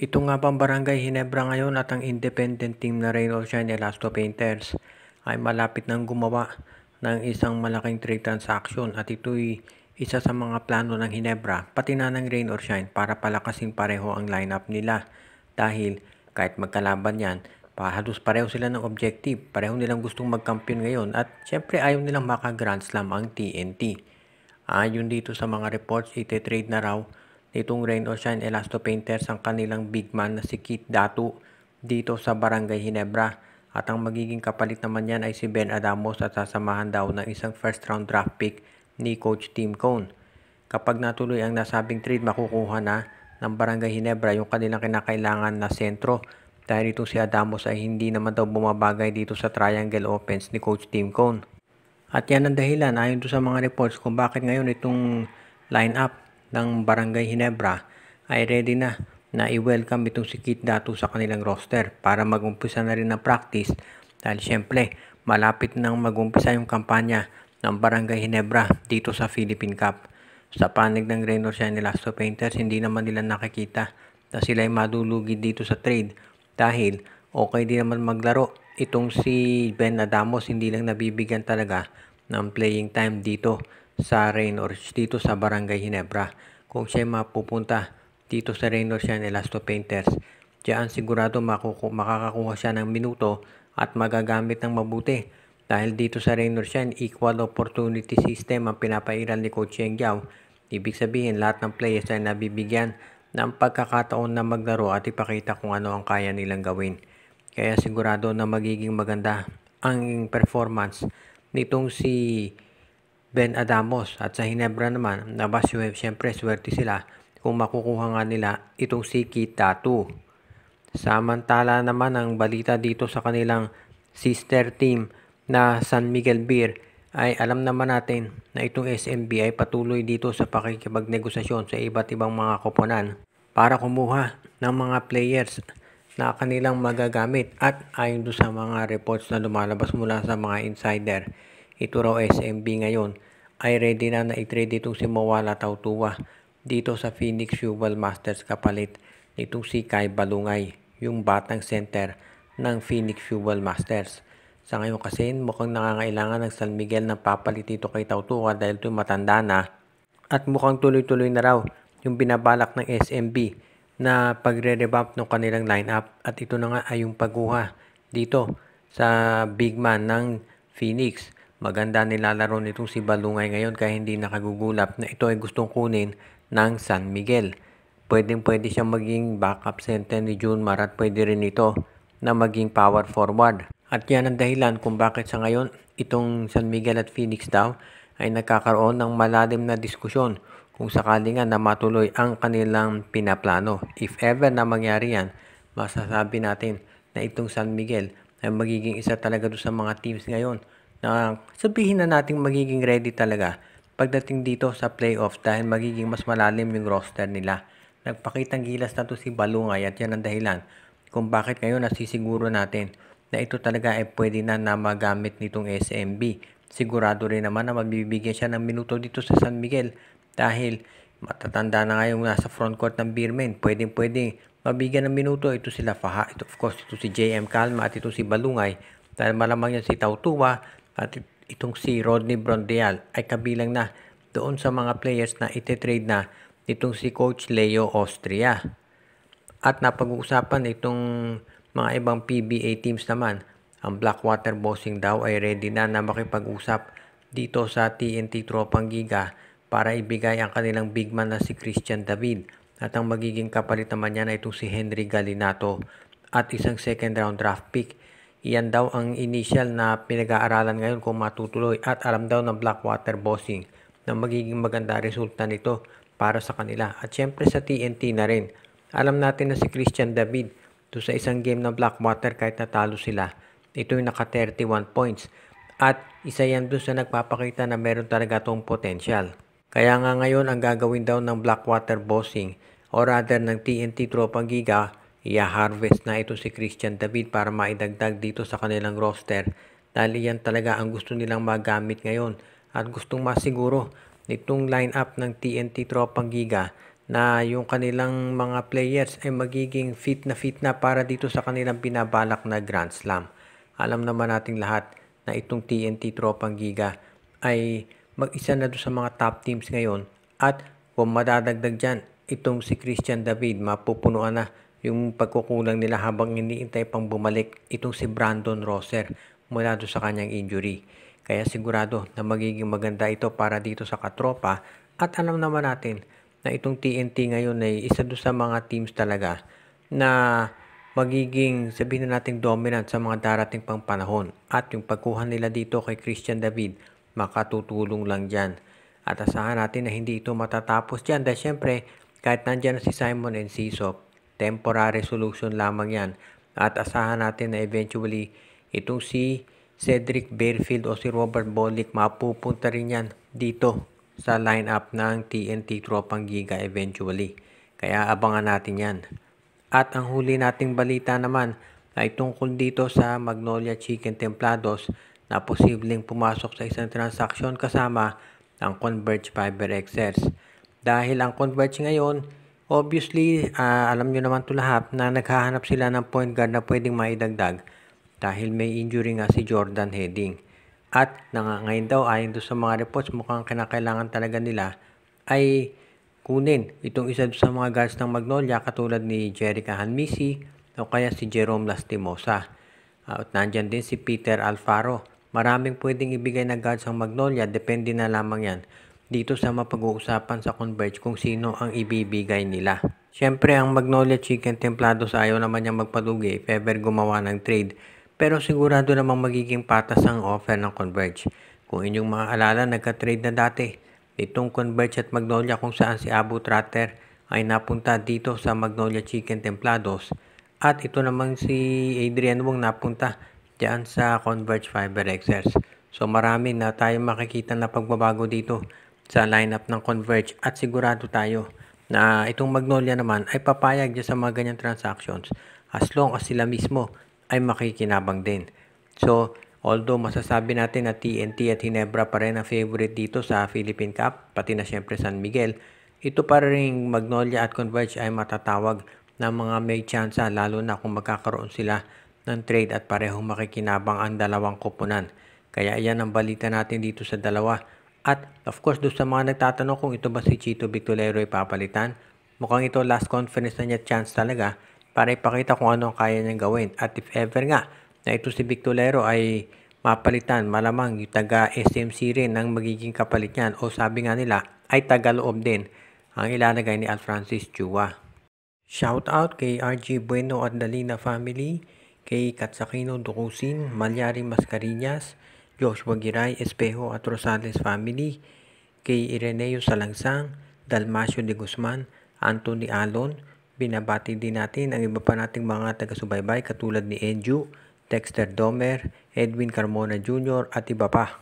Ito nga bang Barangay Hinebra ngayon at ang independent team na Rain or Shine Elasto Painters ay malapit nang gumawa ng isang malaking trade transaction at ito'y isa sa mga plano ng Hinebra pati na ng Rain or Shine para palakasin pareho ang lineup nila dahil kahit magkalaban yan, halos pareho sila ng objective, pareho nilang gustong magkampiyon ngayon at syempre ayaw nilang maka-Grand Slam ang TNT. Ayon dito sa mga reports, ite-trade na raw nitong Rain or Shine Elasto Painters ang kanilang big man na si Keith Datu dito sa Barangay Hinebra. At ang magiging kapalit naman yan ay si Ben Adamos at sasamahan daw ng isang first round draft pick ni Coach Tim Cone. Kapag natuloy ang nasabing trade, makukuha na ng Barangay Hinebra yung kanilang kinakailangan na sentro dahil itong si Adamos ay hindi naman daw bumabagay dito sa triangle offense ni Coach Tim Cone. At yan ang dahilan ayon sa mga reports kung bakit ngayon itong lineup ng Barangay Hinebra ay ready na i-welcome itong si Keith Datu sa kanilang roster para mag-umpisa na rin ng practice dahil syempre malapit nang mag-umpisa yung kampanya ng Barangay Hinebra dito sa Philippine Cup. Sa panig ng Rain or Shine Elasto Painters, hindi naman nila nakikita na sila ay madulugi dito sa trade dahil okay din naman maglaro. Itong si Ben Adamos hindi lang nabibigyan talaga ng playing time dito sa Rain or dito sa Barangay Hinebra. Kung siya mapupunta dito sa Rain or Shine Elasto Painters, diyan sigurado makakakuha siya ng minuto at magagamit ng mabuti. Dahil dito sa Rain or Shine, equal opportunity system ang pinapairal ni Coach Yeng Giao. Ibig sabihin, lahat ng players ay nabibigyan ng pagkakataon na maglaro at ipakita kung ano ang kaya nilang gawin. Kaya sigurado na magiging maganda ang performance nitong si Ben Adamos at sa Hinebra naman, siyempre swerte sila kung makukuha nga nila itong si Keith Datu. Samantala naman ang balita dito sa kanilang sister team na San Miguel Beer ay alam naman natin na itong SMB ay patuloy dito sa pakikipagnegosasyon sa iba't ibang mga koponan para kumuha ng mga players na kanilang magagamit at ayon sa mga reports na lumalabas mula sa mga insider, ito raw SMB ngayon ay ready na i-trade itong si Mawala Tautua dito sa Phoenix Fuel Masters kapalit nitong si Kai Balungay, yung batang center ng Phoenix Fuel Masters. Sa ngayon kasi mukhang nangangailangan ng San Miguel ng papalit dito kay Tautua dahil ito matanda na at mukhang tuloy-tuloy na raw yung binabalak ng SMB na pagre-revamp ng kanilang lineup at ito na nga ay yung pagkuha dito sa big man ng Phoenix. Maganda nilalaro nitong si Balungay ngayon kaya hindi nakagugulap na ito ay gustong kunin ng San Miguel. Pwede siyang maging backup center ni Junmar at pwede rin ito na maging power forward. At yan ang dahilan kung bakit sa ngayon itong San Miguel at Phoenix daw ay nagkakaroon ng malalim na diskusyon kung sakali nga na matuloy ang kanilang pinaplano. If ever na mangyari yan, masasabi natin na itong San Miguel ay magiging isa talaga doon sa mga teams ngayon na sabihin na natin magiging ready talaga pagdating dito sa playoff dahil magiging mas malalim yung roster nila. Nagpakitang gilas na to si Balungay at yan ang dahilan kung bakit ngayon nasisiguro natin na ito talaga ay pwede na magamit nitong SMB. Sigurado rin naman na mabibigyan siya ng minuto dito sa San Miguel dahil matatanda na nga yung nasa front court ng Beermen. Pwedeng mabigyan ng minuto ito sila Faha. Ito, of course, ito si JM Calma at ito si Balungay. Dahil malamang yan si Tautua at itong si Rodney Brondeal ay kabilang na doon sa mga players na ite-trade na itong si Coach Leo Austria. At napag-uusapan itong mga ibang PBA teams naman, ang Blackwater Bossing daw ay ready na makipag-usap dito sa TNT Tropang Giga para ibigay ang kanilang big man na si Christian David. At ang magiging kapalit naman niya na itong si Henry Galinato at isang second round draft pick. Iyan daw ang initial na pinag-aaralan ngayon kung matutuloy at alam daw ng Blackwater Bossing na magiging maganda resulta nito para sa kanila. At syempre sa TNT na rin. Alam natin na si Christian David doon sa isang game ng Blackwater kahit natalo sila, ito yung naka 31 points. At isa yan doon sa nagpapakita na meron talaga itong potential. Kaya nga ngayon ang gagawin daw ng Blackwater Bossing o rather ng TNT Tropang Giga, i-harvest na ito si Christian David para maidagdag dito sa kanilang roster. Dahil yan talaga ang gusto nilang magamit ngayon at gustong masiguro nitong lineup ng TNT Tropang Giga na yung kanilang mga players ay magiging fit na para dito sa kanilang binabalak na Grand Slam. Alam naman nating lahat na itong TNT Tropang Giga ay mag-isa na doon sa mga top teams ngayon, at kung madadagdag dyan itong si Christian David, mapupunuan na yung pagkukulang nila habang iniintay pang bumalik itong si Brandon Rosser mula doon sa kanyang injury. Kaya sigurado na magiging maganda ito para dito sa katropa, at alam naman natin na itong TNT ngayon ay isa doon sa mga teams talaga na magiging, sabihin na natin, dominant sa mga darating pang panahon. At yung pagkuha nila dito kay Christian David, makatutulong lang dyan. At asahan natin na hindi ito matatapos dyan dahil syempre, kahit nandyan na si Simon Enciso, temporary solution lamang yan. At asahan natin na eventually, itong si Cedric Barefield o si Robert Bolick, mapupunta rin yan dito sa lineup ng TNT Tropang Giga eventually. Kaya abangan natin yan. At ang huli nating balita naman ay tungkol dito sa Magnolia Chicken Templados na posibleng pumasok sa isang transaksyon kasama ang Converge Fiber Xers. Dahil ang Converge ngayon, obviously, alam nyo naman ito lahat na naghahanap sila ng point guard na pwedeng maidagdag dahil may injury nga si Jordan Heading. At ngayon daw, ayon doon sa mga reports, mukhang kinakailangan talaga nila ay kunin itong isa sa mga guards ng Magnolia katulad ni Jerica Hanmisi o kaya si Jerome Lastimosa. At nandyan din si Peter Alfaro. Maraming pwedeng ibigay na guards ang Magnolia, depende na lamang yan dito sa mapag-uusapan sa Converge kung sino ang ibibigay nila. Siyempre, ang Magnolia Chicken Templados ayaw naman niyang magpadugi if ever gumawa ng trade. Pero sigurado namang magiging patas ang offer ng Converge. Kung inyong maaalala, nagka-trade na dati itong Converge at Magnolia kung saan si Abu Tratter ay napunta dito sa Magnolia Chicken Templados. At ito namang si Adrian Wong napunta diyan sa Converge Fiber Xers. So marami na tayong makikita na pagbabago dito sa lineup ng Converge, at sigurado tayo na itong Magnolia naman ay papayag dyan sa mga ganyang transactions as long as sila mismo ay makikinabang din. So, although masasabi natin na TNT at Ginebra pa rin ang favorite dito sa Philippine Cup, pati na syempre San Miguel, ito pa rin Magnolia at Converge ay matatawag na mga may tsansa, lalo na kung magkakaroon sila ng trade at parehong makikinabang ang dalawang koponan. Kaya yan ang balita natin dito sa dalawa. At of course, doon sa mga nagtatanong kung ito ba si Chito Victorero ay papalitan, mukhang ito last conference na niya chance talaga para ipakita kung ano ang kaya niyang gawin. At if ever nga na ito si Victorero ay mapalitan, malamang yung taga SMC rin ang magiging kapalit niyan, o sabi nga nila ay taga-loob din ang ilalagay ni Alfrancis Chua. Shout out kay RG Bueno at Dalina family, kay Katsakino Dukusin, Malyari Mascarillas, Joshua Giray Espejo at Rosales family, kay Ireneo Salangsang, Dalmacio de Guzman, Anthony Alon. Binabati din natin ang iba pa nating mga taga-subaybay katulad ni Enju, Dexter Domer, Edwin Carmona Jr. at iba pa.